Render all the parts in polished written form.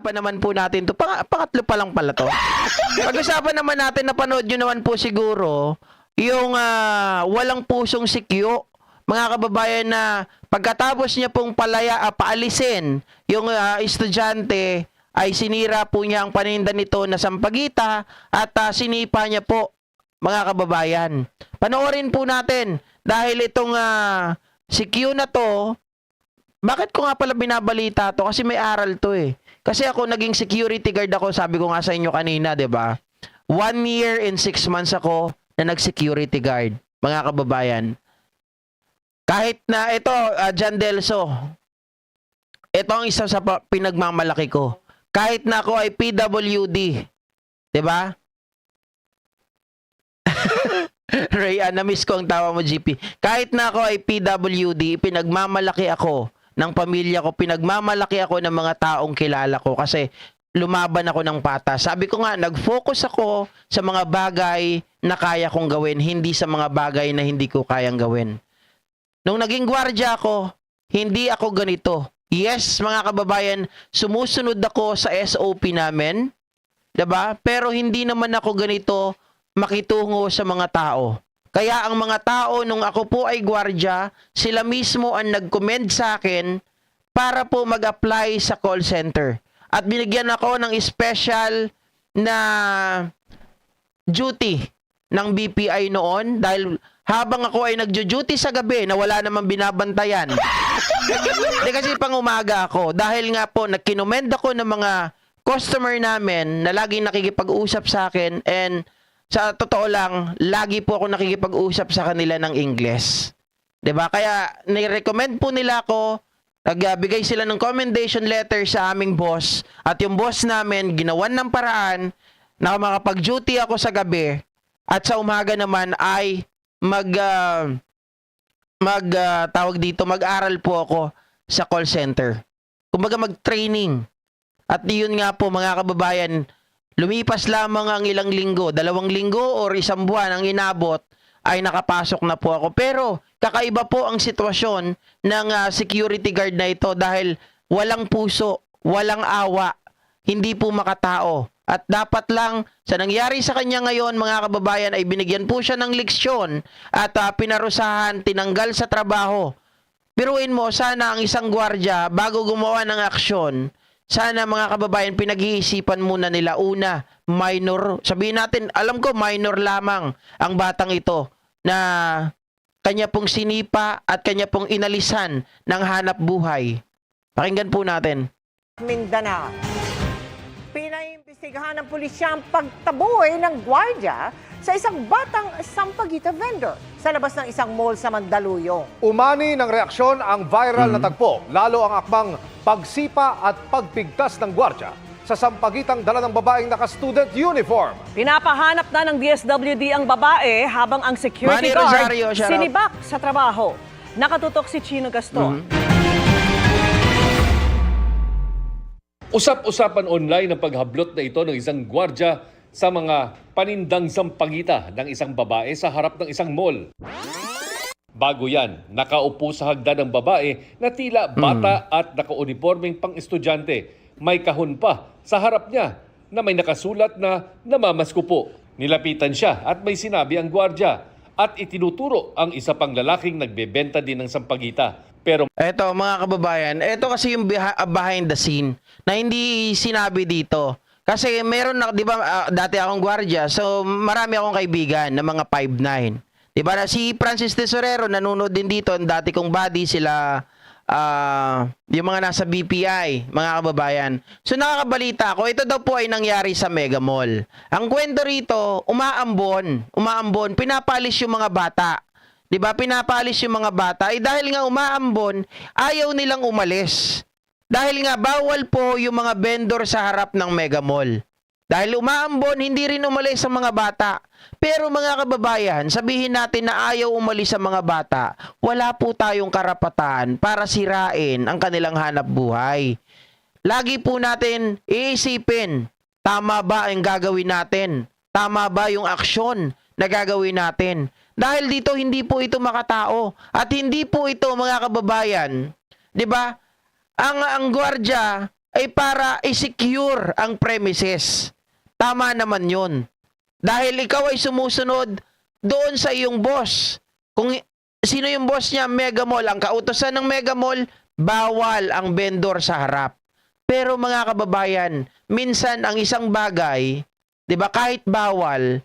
Pa naman po natin to. Pangatlo pa lang pala to. Pag-usapan naman natin, napanood nyo naman po siguro, yung walang pusong sikyo. Mga kababayan na pagkatapos niya pong paalisin yung estudyante, ay sinira po niya ang paninda nito na sampagita at sinipa niya po, mga kababayan. Panoorin po natin dahil itong sikyo na to, bakit ko nga pala binabalita to? Kasi may aral to eh. Kasi ako naging security guard ako, sabi ko nga sa inyo kanina, 'di ba? 1 year and 6 months ako na nag-security guard, mga kababayan. Kahit na ito, John Delso, ito ang isa sa pinagmamalaki ko. Kahit na ako ay PWD, 'di ba? Ray, na-miss ko ang tawa mo, GP. Kahit na ako ay PWD, pinagmamalaki ako ng pamilya ko, pinagmamalaki ako ng mga taong kilala ko kasi lumaban ako ng patas. Sabi ko nga, nag-focus ako sa mga bagay na kaya kong gawin, hindi sa mga bagay na hindi ko kayang gawin. Nung naging gwardiya ako, hindi ako ganito. Yes, mga kababayan, sumusunod ako sa SOP namin, 'di ba? Pero hindi naman ako ganito makitungo sa mga tao. Kaya ang mga tao nung ako po ay gwardiya, sila mismo ang nag-commend sa akin para po mag-apply sa call center. At binigyan ako ng special na duty ng BPI noon dahil habang ako ay nagjo-duty sa gabi na wala namang binabantayan. Hindi kasi pang umaga ako dahil nga po nagkinomend ako ng mga customer namin na laging nakikipag-usap sa akin, and sa totoo lang, lagi po ako nakikipag-usap sa kanila ng Ingles. 'Di ba? Kaya ni-recommend po nila ako, nagbigay sila ng commendation letter sa aming boss, at yung boss namin ginawan ng paraan na makapag-duty ako sa gabi at sa umaga naman ay mag-aral po ako sa call center. Kumbaga mag-training. At yun nga po, mga kababayan, lumipas lamang ang ilang linggo, 2 linggo or 1 buwan ang inabot, ay nakapasok na po ako. Pero kakaiba po ang sitwasyon ng security guard na ito dahil walang puso, walang awa, hindi po makatao. At dapat lang, sa nangyari sa kanya ngayon, mga kababayan, ay binigyan po siya ng leksyon at pinarusahan, tinanggal sa trabaho. Biruin mo, sana ang isang gwardiya, bago gumawa ng aksyon, sana mga kababayan, pinag-iisipan muna nila. Una, minor. Sabihin natin, alam ko minor lamang ang batang ito na kanya pong sinipa at kanya pong inalisan ng hanap buhay. Pakinggan po natin. Mindanao. Pinaimbestigahan ng pulisya ang pagtaboy ng gwardiya sa isang batang sampagita vendor sa labas ng isang mall sa Mandaluyong. Umani ng reaksyon ang viral na tagpo, lalo ang akmang pagsipa at pagpigtas ng gwardya sa sampagitang dala ng babaeng naka-student uniform. Pinapahanap na ng DSWD ang babae habang ang security Manny guard Rosario, shout out. sinibak sa trabaho. Nakatutok si Chino Gaston. Usap-usapan online ang paghablot na ito ng isang gwardya sa mga panindang sampagita ng isang babae sa harap ng isang mall. Bago yan, nakaupo sa hagdan ng babae na tila bata at naka-uniformeng pang-estudyante. May kahon pa sa harap niya na may nakasulat na namamasko po. Nilapitan siya at may sinabi ang gwardya at itinuturo ang isa pang lalaking nagbebenta din ng sampagita. Pero Eto mga kababayan, eto kasi yung behind the scene na hindi sinabi dito. Kasi meron na, di ba, dati akong gwardiya, so marami akong kaibigan na mga 5'9". Di ba, si Francis Tesorero nanonood din dito, dati kong buddy sila, yung mga nasa BPI, mga kababayan. So nakakabalita ako, ito daw po ay nangyari sa Mega Mall. Ang kwento rito, umaambon, pinapalis yung mga bata. 'Di ba? Pinapalis yung mga bata. Dahil nga umaambon, ayaw nilang umalis. Dahil nga bawal po yung mga vendor sa harap ng Mega Mall. Dahil umaambon, hindi rin umalis ang mga bata. Pero mga kababayan, sabihin natin na ayaw umalis ang mga bata, wala po tayong karapatan para sirain ang kanilang hanap buhay. Lagi po natin iisipin, tama ba ang gagawin natin? Tama ba yung aksyon na gagawin natin? Dahil dito hindi po ito makatao at hindi po ito, mga kababayan, 'di ba? Ang gwardiya ay para i-secure ang premises. Tama naman yun. Dahil ikaw ay sumusunod doon sa iyong boss. Kung sino yung boss niya, Mega Mall. Ang kautosan ng Mega Mall, bawal ang vendor sa harap. Pero mga kababayan, minsan ang isang bagay, 'di ba, kahit bawal,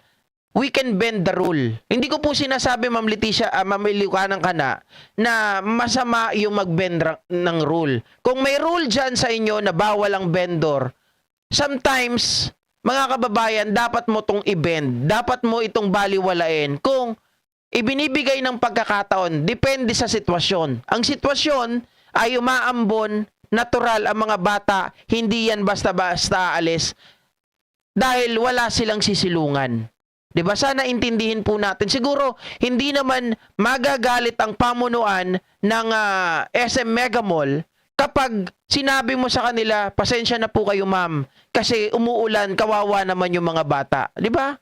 we can bend the rule. Hindi ko po sinasabi, Ma'am Leticia, Ma'am Iliucanan ka na masama yung mag-bend ng rule. Kung may rule dyan sa inyo na bawal ang vendor, sometimes, mga kababayan, dapat mo itong i-bend. Dapat mo itong baliwalain. Kung ibinibigay ng pagkakataon, depende sa sitwasyon. Ang sitwasyon ay umaambon, natural ang mga bata, hindi yan basta-basta aalis dahil wala silang sisilungan. 'Di ba? Sana intindihin po natin. Siguro hindi naman magagalit ang pamunuan ng SM Mega Mall kapag sinabi mo sa kanila, pasensya na po kayo ma'am kasi umuulan, kawawa naman yung mga bata. 'Di ba?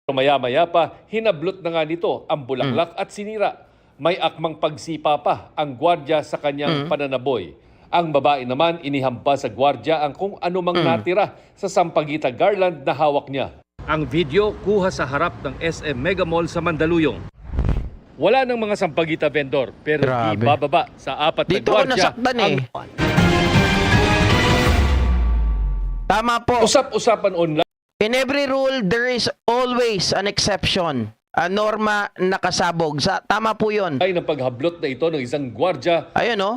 Pero maya-maya pa, hinablot na nga nito ang bulaklak at sinira. May akmang pagsipa pa ang gwardya sa kanyang pananaboy. Ang babae naman inihampas sa gwardya ang kung anumang natira sa sampagita garland na hawak niya. Ang video kuha sa harap ng SM Mega Mall sa Mandaluyong. Wala ng mga sampagita vendor pero di Grabe. bababa sa apat Dito na ako gwardya. nasaktan eh. Tama po. Usap-usapan online. In every rule, there is always an exception. Norma nakasabog. Tama po yun. Ay ng paghablot na ito ng isang gwardya. Ayun o.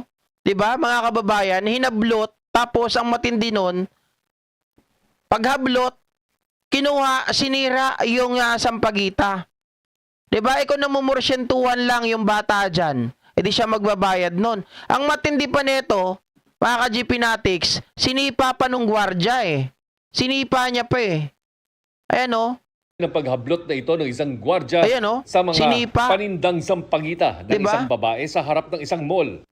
'Di ba mga kababayan, hinablot, tapos ang matindi nun, paghablot, kinuha, sinira yung sampagita. 'Di ba? Ikaw namumursyentuhan lang yung bata dyan. E di siya magbabayad nun. Ang matindi pa nito, mga ka-GP Natics, sinipa pa nung gwardya eh. Sinipa niya pa eh. Ayan o. Ng paghablot na ito ng isang gwardya Ayan, oh. sa mga Sinipa. panindang sampagita ng Diba? isang babae sa harap ng isang mall.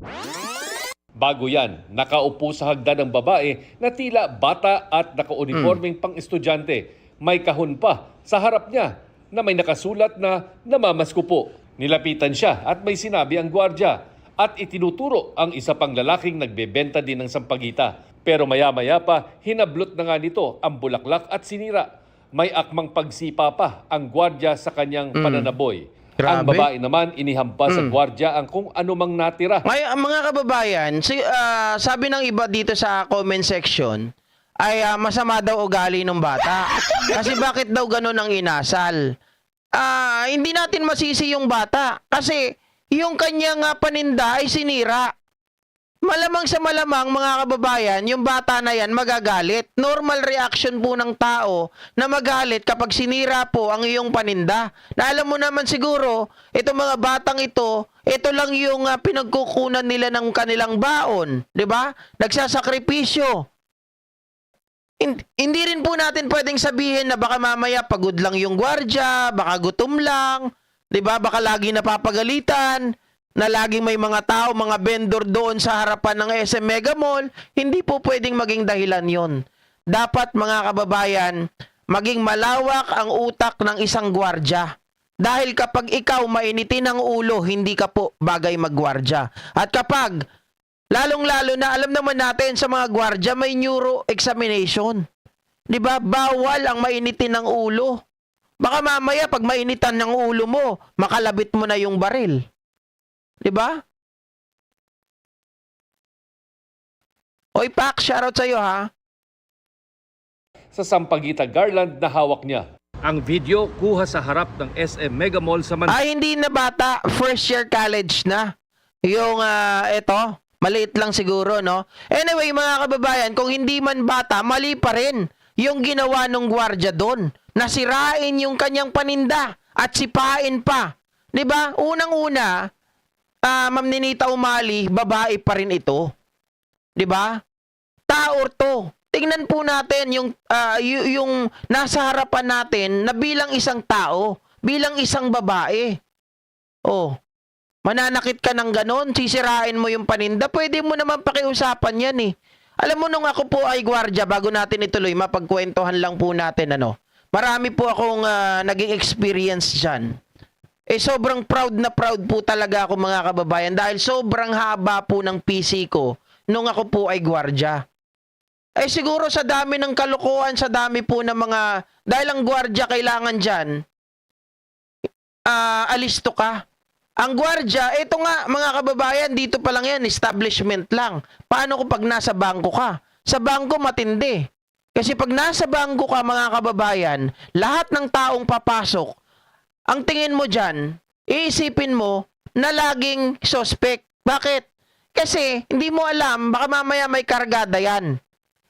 Bago yan, nakaupo sa hagdan ng babae na tila bata at naka-uniforming pang-estudyante. May kahon pa sa harap niya na may nakasulat na namamasko po. Nilapitan siya at may sinabi ang gwardya at itinuturo ang isa pang lalaking nagbebenta din ng sampagita. Pero maya-maya pa, hinablot na nga nito ang bulaklak at sinira. May akmang pagsipa pa ang gwardya sa kanyang pananaboy. Ang Grabe. babae naman inihampas sa gwardya ang kung anumang natira. Ngayon, mga kababayan, sabi ng iba dito sa comment section, ay masama daw ugali ng bata. Kasi bakit daw ganun ang inasal? Hindi natin masisi yung bata. Kasi yung kanyang paninda ay sinira. Malamang sa malamang, mga kababayan, yung bata na yan magagalit. Normal reaction po ng tao na magalit kapag sinira po ang iyong paninda. Na alam mo naman siguro, itong mga batang ito lang yung pinagkukunan nila ng kanilang baon. 'Di ba? Nagsasakripisyo. Hindi rin po natin pwedeng sabihin na baka mamaya pagod lang yung gwardya, baka gutom lang, 'di ba? Baka lagi napapagalitan, na laging may mga tao, mga vendor doon sa harapan ng SM Mega Mall. Hindi po pwedeng maging dahilan yon. Dapat, mga kababayan, maging malawak ang utak ng isang gwardya. Dahil kapag ikaw mainitin ang ulo, hindi ka po bagay maggwardya. At kapag lalong-lalo na, alam naman natin sa mga gwardya, may neuro examination. 'Di ba? Bawal ang mainitin ng ulo. Baka mamaya, pag mainitan ng ulo mo, makalabit mo na yung baril. 'Di ba? Oy, Pak, shoutout sa'yo ha. Sa sampagita garland na hawak niya. Ang video kuha sa harap ng SM Mega Mall sa Ay, hindi na bata. First year college na. Yung, eto, maliit lang siguro, no? Anyway, mga kababayan, kung hindi man bata, mali pa rin yung ginawa ng gwardya doon. Nasirain yung kanyang paninda at sipain pa. 'Di ba? Unang-una, Ma'am Ninita Umali, babae pa rin ito. 'Di ba? Tao to. Tingnan po natin yung nasa harapan natin na bilang isang tao, bilang isang babae. Oh, mananakit ka ng ganon, sisirain mo yung paninda, pwede mo naman pakiusapan yan eh. Alam mo, nung ako po ay gwardya, bago natin ituloy, mapagkwentuhan lang po natin, marami po akong naging experience dyan. Sobrang proud na proud po talaga ako, mga kababayan, dahil sobrang haba po ng PC ko nung ako po ay gwardya. Eh siguro sa dami ng kalokohan, sa dami po ng mga, dahil ang gwardiya kailangan dyan, alisto ka. Ang gwardiya, ito nga mga kababayan, dito pa lang yan, establishment lang. Paano kung pag nasa bangko ka? Sa bangko matindi. Kasi pag nasa bangko ka mga kababayan, lahat ng taong papasok, ang tingin mo dyan, iisipin mo na laging suspect. Bakit? Kasi hindi mo alam, baka mamaya may kargada yan.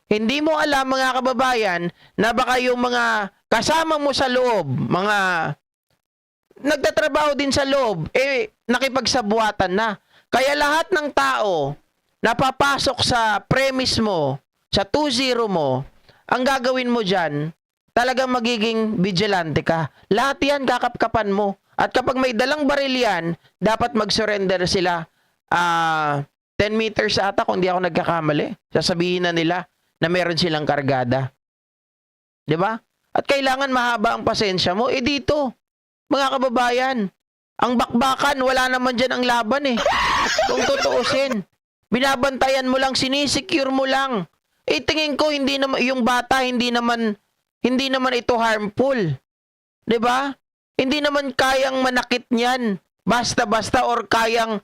Hindi mo alam mga kababayan na baka yung mga kasama mo sa loob, mga nagtatrabaho din sa loob, nakipagsabuatan na. Kaya lahat ng tao na papasok sa premise mo, sa 2-0 mo, ang gagawin mo dyan, talagang magiging vigilante ka. Lahat yan kakapkapan mo. At kapag may dalang baril yan, dapat mag-surrender sila. 10 meters ata, kung di ako nagkakamali. Sasabihin na nila na meron silang kargada. 'Di ba? At kailangan mahaba ang pasensya mo. Dito, mga kababayan, ang bakbakan, wala naman dyan ang laban Kung tutuusin, binabantayan mo lang, sinisecure mo lang. Tingin ko, hindi naman, yung bata, hindi naman ito harmful. 'Di ba? Hindi naman kayang manakit niyan. Basta-basta or kayang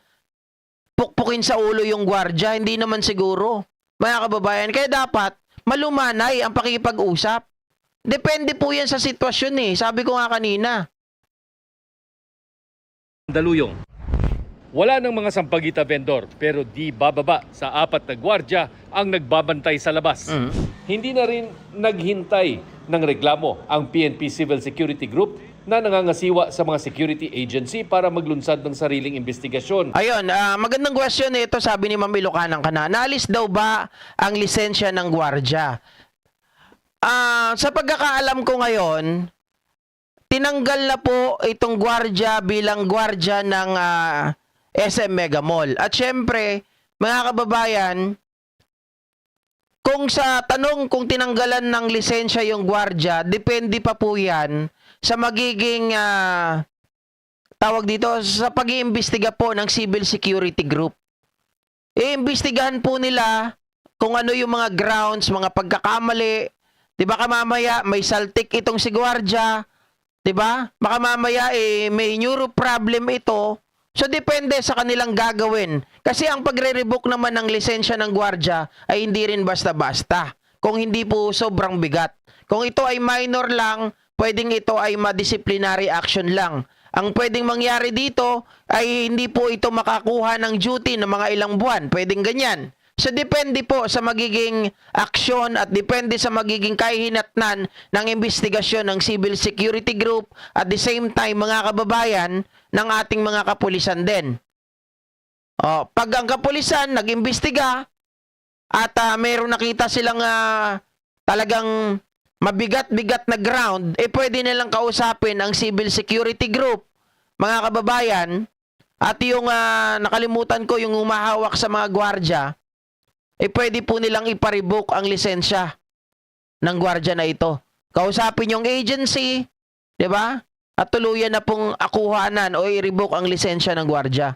pukpukin sa ulo yung gwardiya. Hindi naman siguro. Mga kababayan, kaya dapat malumanay ang pakikipag-usap. Depende po yan sa sitwasyon Sabi ko nga kanina. Daluyong. Wala ng mga sampagita vendor pero di bababa sa 4 na gwardiya ang nagbabantay sa labas. Hindi na rin naghintay ng reklamo ang PNP Civil Security Group na nangangasiwa sa mga security agency para maglunsad ng sariling investigasyon. Ayun, magandang question ito, sabi ni Ma'am Ilocanang Kana. Naalis daw ba ang lisensya ng gwardiya? Sa pagkakaalam ko ngayon, tinanggal na po itong gwardiya bilang gwardiya ng SM Mega Mall. At syempre, mga kababayan, kung sa tanong kung tinanggalan ng lisensya yung gwardiya, depende pa po yan sa magiging tawag dito, sa pag-iimbestiga po ng Civil Security Group. Iimbestigahan po nila kung ano yung mga grounds, mga pagkakamali. Di ba mamaya may saltik itong si gwardiya? Di ba? Baka mamaya may neuro problem ito. So depende sa kanilang gagawin. Kasi ang pagre-revoke naman ng lisensya ng gwardiya ay hindi rin basta-basta. Kung hindi po sobrang bigat. Kung ito ay minor lang, pwedeng ito ay ma-disciplinary action lang. Ang pwedeng mangyari dito ay hindi po ito makakuha ng duty ng mga ilang buwan. Pwedeng ganyan. So depende po sa magiging aksyon at depende sa magiging kahihinatnan ng investigasyon ng Civil Security Group at the same time mga kababayan ng ating mga kapulisan din. Pag ang kapulisan nag-imbestiga at mayroong nakita silang talagang mabigat-bigat na ground, pwede nilang kausapin ang Civil Security Group, mga kababayan, at yung nakalimutan ko yung humahawak sa mga gwardiya, pwede po nilang ipa-revoke ang lisensya ng gwardiya na ito. Kausapin yung agency, di ba? At tuluyan na pong akuhanan o i-revoke ang lisensya ng gwardiya.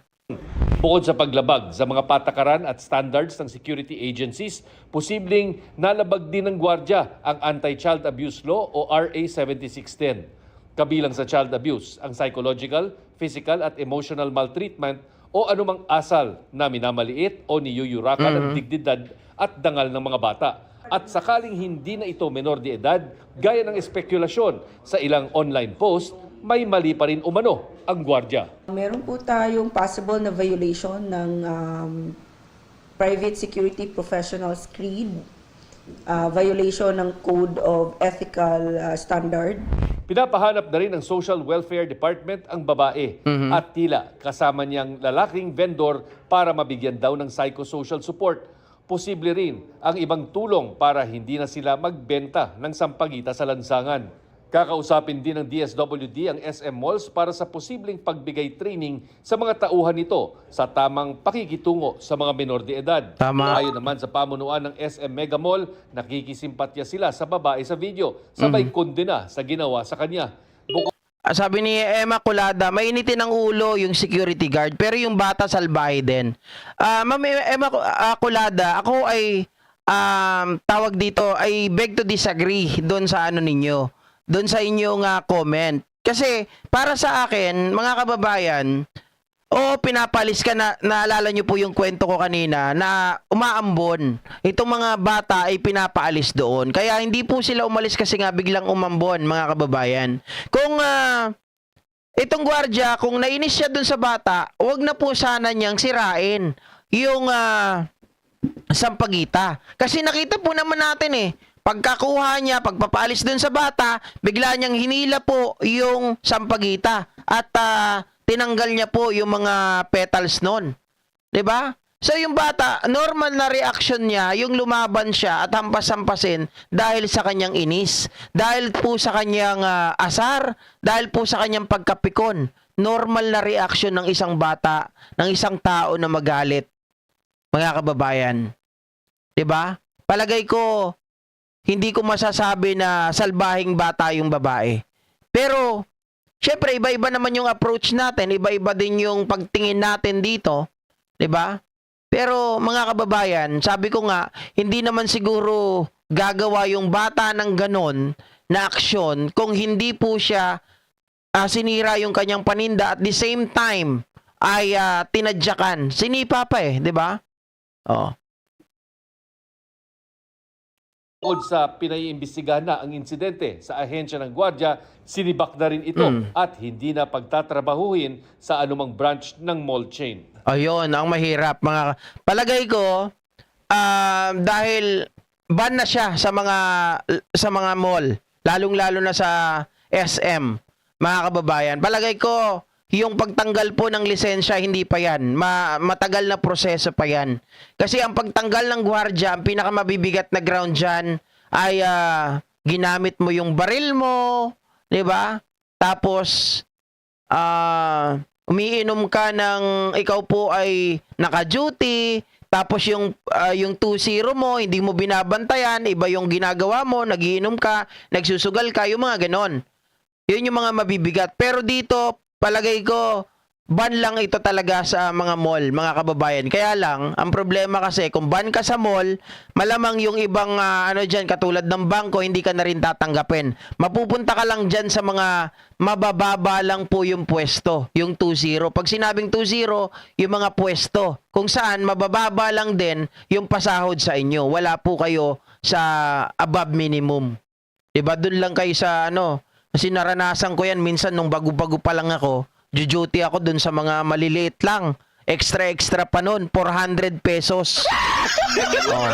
Bukod sa paglabag sa mga patakaran at standards ng security agencies, posibleng nalabag din ng gwardiya ang Anti-Child Abuse Law o RA 7610. Kabilang sa child abuse, ang psychological, physical at emotional maltreatment o anumang asal na minamaliit o niyuyurakan ang dignidad at dangal ng mga bata. At sakaling hindi na ito menor de edad, gaya ng espekulasyon sa ilang online post, may mali pa rin umano ang gwardiya. Meron po tayong possible na violation ng Private Security Professionals Creed, violation ng Code of Ethical Standard. Pinapahanap na rin ng Social Welfare Department ang babae at tila kasama niyang lalaking vendor para mabigyan daw ng psychosocial support. Posible rin ang ibang tulong para hindi na sila magbenta ng sampagita sa lansangan. Kakausapin din ng DSWD ang SM Malls para sa posibleng pagbigay training sa mga tauhan nito sa tamang pakikitungo sa mga menor de edad. Tama. Ayon naman sa pamunuan ng SM Mega Mall, nakikisimpatya sila sa babae sa video, sabay kondena sa ginawa sa kanya. Sabi ni Emma Culada, mainitin ang ulo yung security guard, pero yung bata salbahe din. Ma'am Emma Culada, ako ay tawag dito, I beg to disagree doon sa ano ninyo. Doon sa inyong comment. Kasi para sa akin, mga kababayan, pinapalis ka na, naalala nyo po yung kwento ko kanina na umaambon. Itong mga bata ay pinapaalis doon. Kaya hindi po sila umalis kasi nga biglang umambon, mga kababayan. Kung itong gwardiya, kung nainis siya doon sa bata, wag na po sana niyang sirain yung sampagita. Kasi nakita po naman natin pagkakuha niya, pagpapaalis dun sa bata, bigla niyang hinila po yung sampagita at tinanggal niya po yung mga petals nun. 'Di ba? So yung bata, normal na reaction niya, yung lumaban siya at hampas-hampasin dahil sa kanyang inis, dahil po sa kanyang asar, dahil po sa kanyang pagkapikon. Normal na reaction ng isang bata, ng isang tao na magalit. Mga kababayan. 'Di ba? Palagay ko, hindi ko masasabi na salbahing bata yung babae. Pero, syempre, iba-iba naman yung approach natin. Iba-iba din yung pagtingin natin dito. 'Di ba? Pero, mga kababayan, sabi ko nga, hindi naman siguro gagawa yung bata ng ganon na aksyon kung hindi po siya sinira yung kanyang paninda at the same time ay tinadyakan. Sinipa pa 'di ba? Oh. Bukod sa pinaiimbestigahan na ang insidente sa ahensya ng gwardiya, sinibak na rin ito at hindi na pagtatrabahuhin sa anumang branch ng mall chain. Ayun, ang mahirap. Palagay ko, dahil ban na siya sa mga mall, lalong-lalo na sa SM, mga kababayan. Palagay ko, yung pagtanggal po ng lisensya, hindi pa yan. Matagal na proseso pa yan. Kasi ang pagtanggal ng gwardiya, ang pinakamabibigat na ground dyan, ay ginamit mo yung baril mo, di ba? Tapos, umiinom ka ng, ikaw po ay naka-duty, tapos yung 2-0 mo, hindi mo binabantayan, iba yung ginagawa mo, nagiinom ka, nagsusugal ka, yung mga ganon. Yun yung mga mabibigat. Pero dito, palagay ko, ban lang ito talaga sa mga mall, mga kababayan. Kaya lang, ang problema kasi, kung ban ka sa mall, malamang yung ibang, dyan, katulad ng bangko, hindi ka na rin tatanggapin. Mapupunta ka lang dyan sa mga mabababa lang po yung pwesto, yung 2-0. Pag sinabing 2-0, yung mga pwesto, kung saan mabababa lang din yung pasahod sa inyo. Wala po kayo sa above minimum. Diba? Doon lang kayo sa kasi naranasan ko yan minsan nung bago-bago pa lang ako, duty ako dun sa mga maliliit lang. Extra pa nun, 400 pesos. Oh.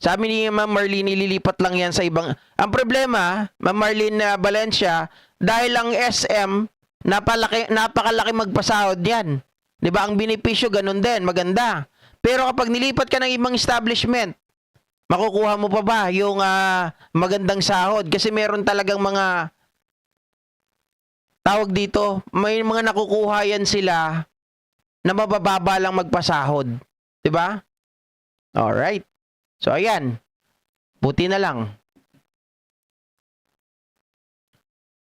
Sabi ni Ma'am Marlene, nililipat lang yan sa ibang... Ang problema, Ma'am Marlene Valencia, dahil ang SM, napakalaki magpasahod yan. 'Di ba? Ang benepisyo ganun din, maganda. Pero kapag nilipat ka ng ibang establishment, makukuha mo pa ba yung magandang sahod? Kasi meron talagang mga tawag dito, may mga nakukuha yan sila na mabababa lang magpasahod. 'Di ba? Alright. So ayan. Buti na lang.